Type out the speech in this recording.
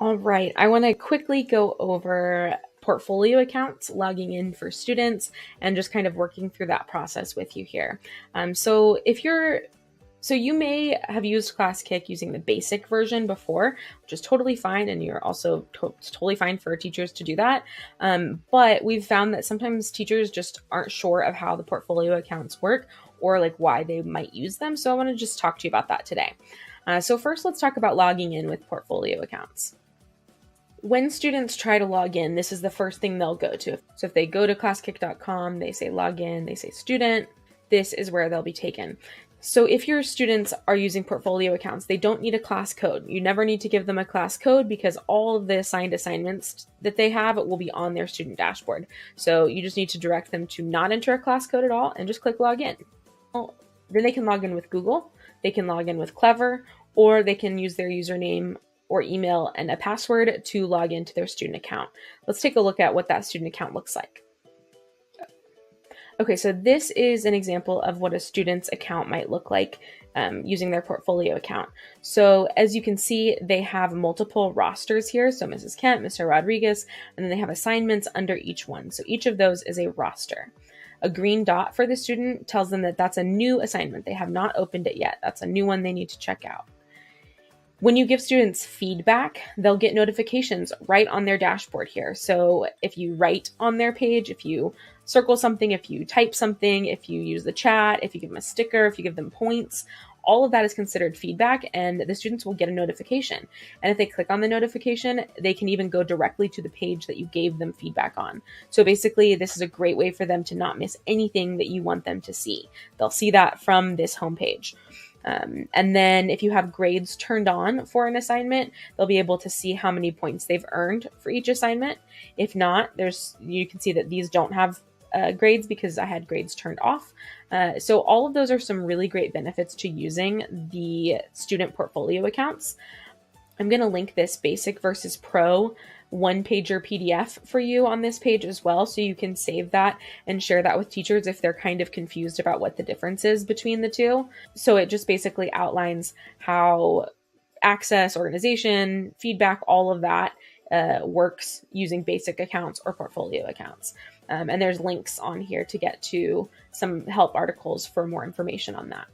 All right, I want to quickly go over portfolio accounts, logging in for students, and just kind of working through that process with you here. So you may have used Classkick using the basic version before, which is totally fine, and you're also totally fine for teachers to do that. But we've found that sometimes teachers just aren't sure of how the portfolio accounts work or like why they might use them. So I want to just talk to you about that today. So first, let's talk about logging in with portfolio accounts. When students try to log in, this is the first thing they'll go to. So if they go to classkick.com, they say login, they say student, this is where they'll be taken. So if your students are using portfolio accounts, they don't need a class code. You never need to give them a class code because all of the assigned assignments that they have will be on their student dashboard. So you just need to direct them to not enter a class code at all and just click login. Then they can log in with Google, they can log in with Clever, or they can use their username or email and a password to log into their student account. Let's take a look at what that student account looks like. Okay, so this is an example of what a student's account might look like using their portfolio account. So as you can see, they have multiple rosters here. So Mrs. Kent, Mr. Rodriguez, and then they have assignments under each one. So each of those is a roster. A green dot for the student tells them that that's a new assignment. They have not opened it yet. That's a new one they need to check out. When you give students feedback, they'll get notifications right on their dashboard here. So if you write on their page, if you circle something, if you type something, if you use the chat, if you give them a sticker, if you give them points, all of that is considered feedback and the students will get a notification. And if they click on the notification, they can even go directly to the page that you gave them feedback on. So basically, this is a great way for them to not miss anything that you want them to see. They'll see that from this homepage. And then if you have grades turned on for an assignment, they'll be able to see how many points they've earned for each assignment. If not, you can see that these don't have grades because I had grades turned off. So all of those are some really great benefits to using the student portfolio accounts. I'm going to link this basic versus pro one-pager PDF for you on this page as well, so you can save that and share that with teachers if they're kind of confused about what the difference is between the two. So it just basically outlines how access, organization, feedback, all of that works using basic accounts or portfolio accounts. And there's links on here to get to some help articles for more information on that.